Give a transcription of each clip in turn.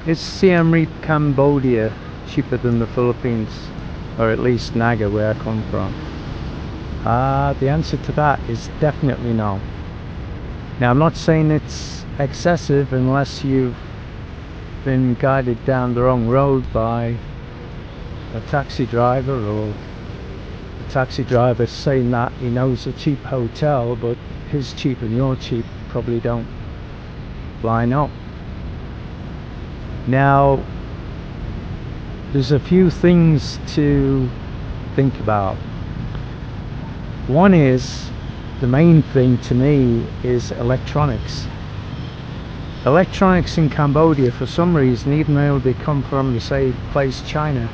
Is Siem Reap, Cambodia cheaper than the Philippines? Or at least Naga, where I come from? The answer to that is definitely no. Now, I'm not saying it's excessive unless you've been guided down the wrong road by a taxi driver, or the taxi driver saying that he knows a cheap hotel, but his cheap and your cheap probably don't line up. Now, there's a few things to think about. One is, the main thing to me is electronics. Electronics in Cambodia, for some reason, even though they come from the same place, China,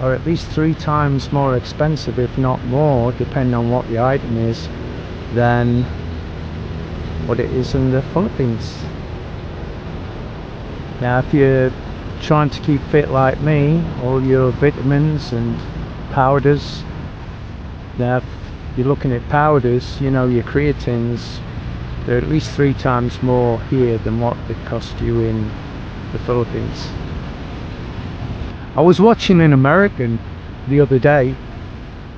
are at least 3 times more expensive, if not more, depending on what the item is, than what it is in the Philippines. Now, if you're trying to keep fit like me, all your vitamins and powders, now if you're looking at powders, you know, your creatines, they're at least 3 times more here than what they cost you in the Philippines. I was watching an American the other day,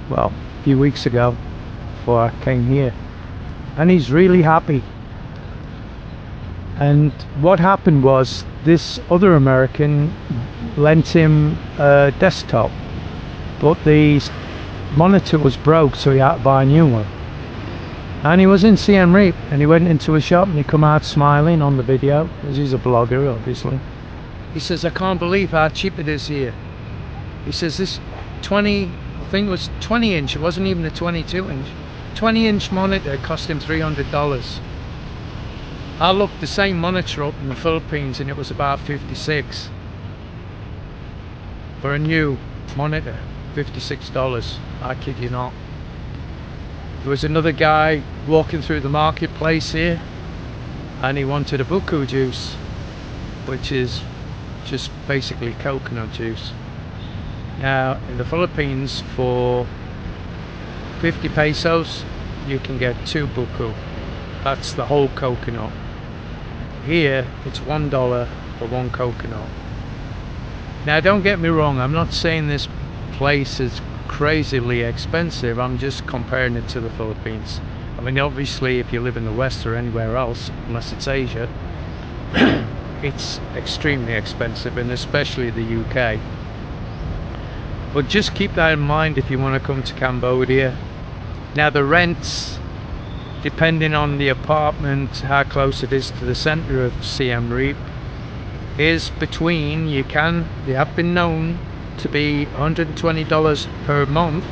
well, a few weeks ago, before I came here, and he's really happy. And what happened was, this other American lent him a desktop, but the monitor was broke, so he had to buy a new one. And he was in Siem Reap, and he went into a shop and he come out smiling on the video, because he's a blogger, obviously. He says, I can't believe how cheap it is here. He says this 20, I think it was 20 inch, it wasn't even a 22 inch, 20 inch monitor cost him $300. I looked the same monitor up in the Philippines and it was about 56 for a new monitor. $56, I kid you not. There was another guy walking through the marketplace here, and he wanted a buku juice, which is just basically coconut juice. Now in the Philippines, for 50 pesos you can get 2 buku. That's the whole coconut. Here it's $1 for 1 coconut. Now don't get me wrong, I'm not saying this place is crazily expensive, I'm just comparing it to the Philippines. I mean, obviously if you live in the West or anywhere else, unless it's Asia, it's extremely expensive, and especially the UK. But just keep that in mind if you want to come to Cambodia. Now the rents, depending on the apartment, how close it is to the centre of Siem Reap, is between, they have been known to be $120 per month,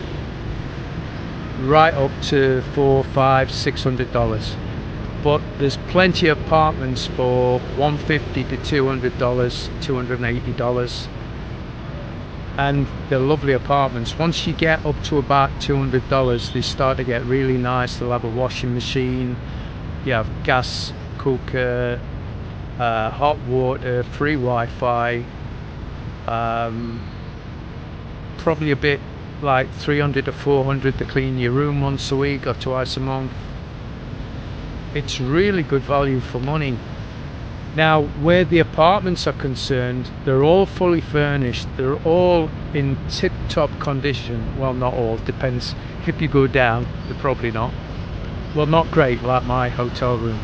right up to $400, $500, $600. But there's plenty of apartments for $150 to $200, $280, and they're lovely apartments. Once you get up to about $200, they start to get really nice. They'll have a washing machine, you have gas cooker, hot water, free Wi-Fi, probably a bit like $300 to $400 to clean your room once a week or twice a month. It's really good value for money. Now, where the apartments are concerned, they're all fully furnished, they're all in tip-top condition. Well, not all, depends. If you go down, they're probably not. Well, not great, like my hotel room.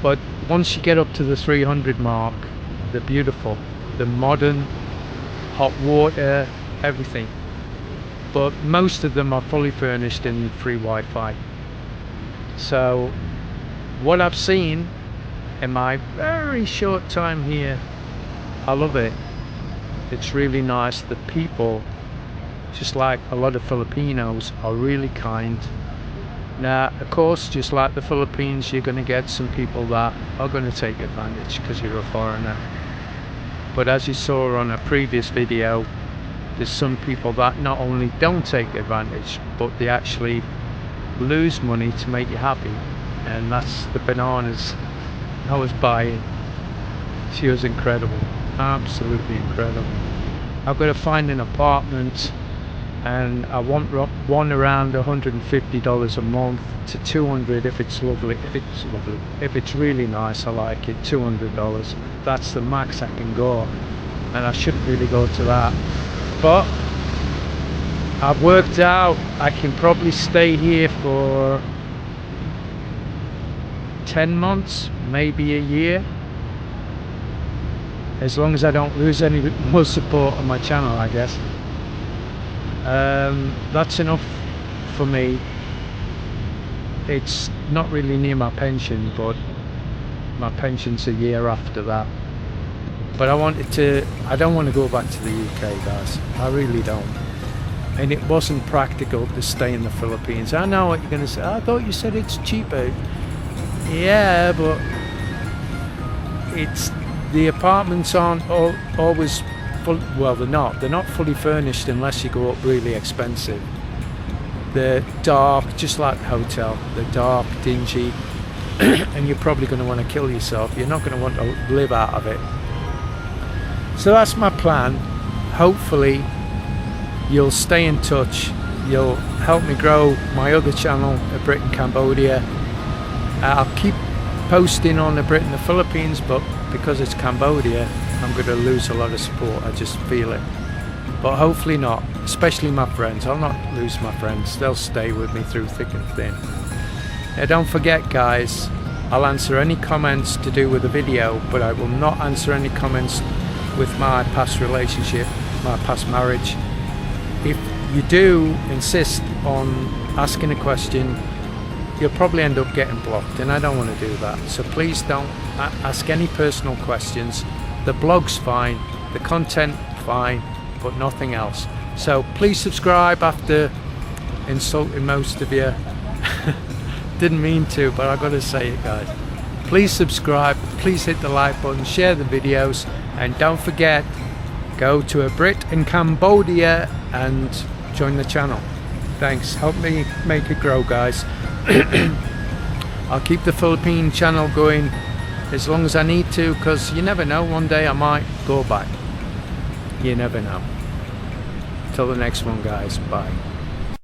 But once you get up to the 300 mark, they're beautiful. They're modern, hot water, everything. But most of them are fully furnished in free Wi-Fi. So what I've seen in my very short time here, I love it. It's really nice. The people, just like a lot of Filipinos, are really kind. Now, of course, just like the Philippines, you're going to get some people that are going to take advantage because you're a foreigner. But as you saw on a previous video, there's some people that not only don't take advantage, but they actually lose money to make you happy. And that's the bananas I was buying. She was incredible, absolutely incredible. I've got to find an apartment and I want one around $150 a month to 200 if it's lovely. If it's really nice, I like it. $200. That's the max I can go, and I shouldn't really go to that. But I've worked out I can probably stay here for 10 months, maybe a year, as long as I don't lose any more support on my channel, I guess. That's enough for me. It's not really near my pension, but my pension's a year after that. But I don't want to go back to the UK, guys. I really don't. And it wasn't practical to stay in the Philippines. I know what you're going to say. I thought you said it's cheaper. Yeah, but the apartments aren't always full. Well, they're not fully furnished unless you go up really expensive. They're dark, just like the hotel. They're dark, dingy, and you're probably going to want to kill yourself. You're not going to want to live out of it. So that's my plan. Hopefully you'll stay in touch. You'll help me grow my other channel, Brit in Cambodia. I'll keep posting on the Brit in the Philippines, but because it's Cambodia, I'm going to lose a lot of support. I just feel it. But hopefully not, especially my friends. I'll not lose my friends. They'll stay with me through thick and thin. Now don't forget, guys, I'll answer any comments to do with the video, but I will not answer any comments with my past relationship, my past marriage. If you do insist on asking a question, you'll probably end up getting blocked, and I don't want to do that. So please don't ask any personal questions. The blog's fine, the content fine, but nothing else. So please subscribe after insulting most of you. Didn't mean to, but I gotta say it, guys. Please subscribe, please hit the like button, share the videos, and don't forget, go to a Brit in Cambodia and join the channel. Thanks, help me make it grow, guys. I'll keep the Philippine channel going as long as I need to, because you never know, one day I might go back. You never know. Till the next one, guys. Bye.